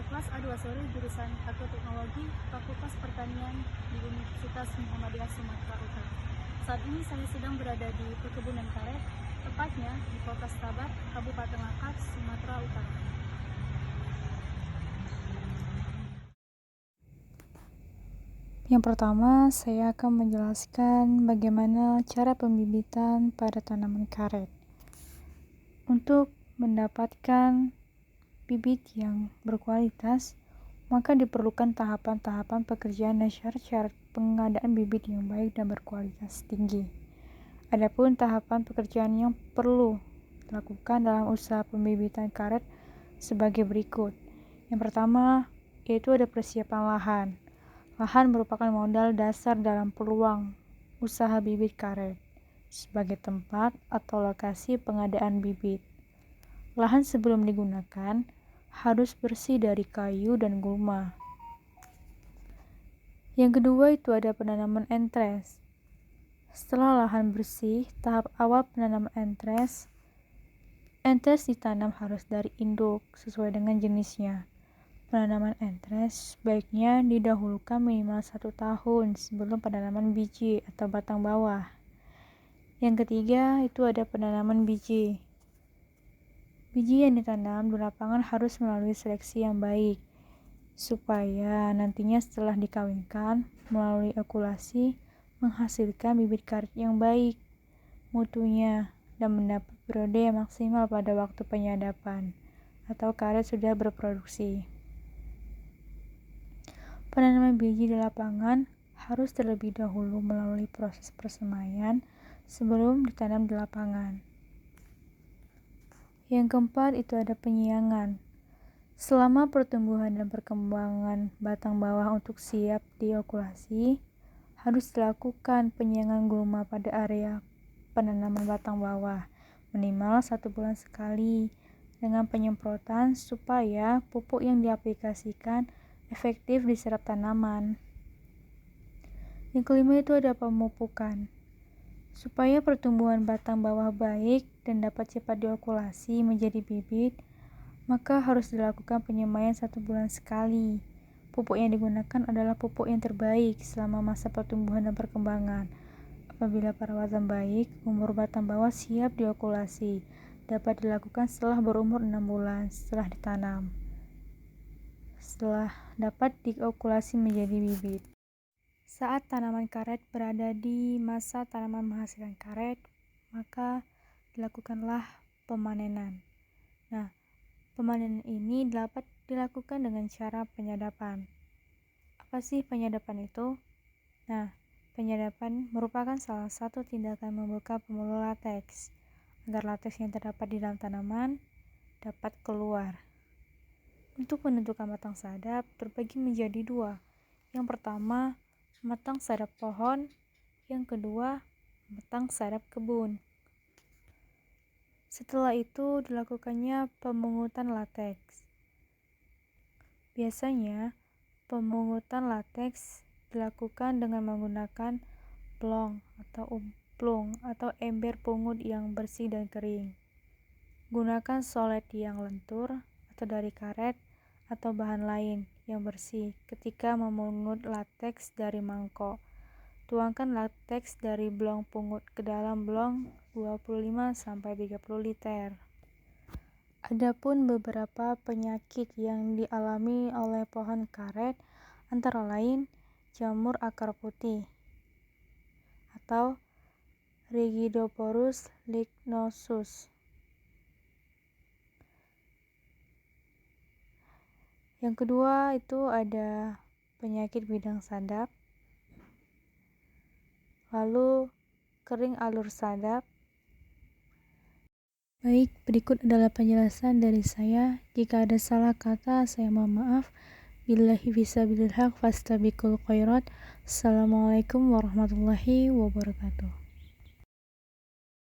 kelas A2 sore jurusan Agroteknologi Fakultas Pertanian di Universitas Muhammadiyah Sumatera Utara. Saat ini saya sedang berada di perkebunan karet, tepatnya di Kota Stabat, Kabupaten Langkat, Sumatera Utara. Yang pertama, saya akan menjelaskan bagaimana cara pembibitan pada tanaman karet. Untuk mendapatkan bibit yang berkualitas, maka diperlukan tahapan-tahapan pekerjaan dan syarat-syarat pengadaan bibit yang baik dan berkualitas tinggi. Adapun tahapan pekerjaan yang perlu dilakukan dalam usaha pembibitan karet sebagai berikut. Yang pertama, yaitu ada persiapan lahan. Lahan merupakan modal dasar dalam peluang usaha bibit karet sebagai tempat atau lokasi pengadaan bibit. Lahan sebelum digunakan harus bersih dari kayu dan gulma. Yang kedua itu ada penanaman entres. Setelah lahan bersih, tahap awal penanaman entres ditanam harus dari induk sesuai dengan jenisnya. Penanaman entres sebaiknya didahulukan minimal 1 tahun sebelum penanaman biji atau batang bawah. Yang ketiga itu ada penanaman biji. Biji yang ditanam di lapangan harus melalui seleksi yang baik, supaya nantinya setelah dikawinkan melalui okulasi menghasilkan bibit karet yang baik mutunya dan mendapat periode yang maksimal pada waktu penyadapan atau karet sudah berproduksi. Penanaman biji di lapangan harus terlebih dahulu melalui proses persemaian sebelum ditanam di lapangan. Yang keempat itu ada penyiangan. Selama pertumbuhan dan perkembangan batang bawah untuk siap diokulasi, harus dilakukan penyiangan gulma pada area penanaman batang bawah minimal 1 bulan sekali dengan penyemprotan supaya pupuk yang diaplikasikan efektif diserap tanaman. Yang kelima itu ada pemupukan. Supaya pertumbuhan batang bawah baik dan dapat cepat diokulasi menjadi bibit, maka harus dilakukan penyemaian 1 bulan sekali. Pupuk yang digunakan adalah pupuk yang terbaik selama masa pertumbuhan dan perkembangan. Apabila perawatan baik, umur batang bawah siap diokulasi. Dapat dilakukan setelah berumur 6 bulan setelah ditanam. Setelah dapat diokulasi menjadi bibit. Saat tanaman karet berada di masa tanaman menghasilkan karet, maka dilakukanlah pemanenan. Nah, pemanenan ini dapat dilakukan dengan cara penyadapan. Apa sih penyadapan itu? Nah, penyadapan merupakan salah satu tindakan membuka pembuluh lateks agar lateks yang terdapat di dalam tanaman dapat keluar. Untuk menentukan batang sadap terbagi menjadi 2. Yang pertama, batang sadap pohon. Yang kedua, batang sadap kebun. Setelah itu dilakukannya pemungutan lateks. Biasanya, pemungutan lateks dilakukan dengan menggunakan plong atau umplung atau ember pungut yang bersih dan kering. Gunakan solet yang lentur atau dari karet atau bahan lain yang bersih ketika memungut lateks dari mangkok. Tuangkan lateks dari blong pungut ke dalam blong 25-30 liter. Adapun beberapa penyakit yang dialami oleh pohon karet antara lain jamur akar putih atau Rigidoporus lignosus. Yang kedua itu ada penyakit bidang sadap, lalu kering alur sadap. Baik, berikut adalah penjelasan dari saya. Jika ada salah kata, saya mohon maaf. Billahi fisabilil haq fastabiqul khairat. Assalamualaikum warahmatullahi wabarakatuh.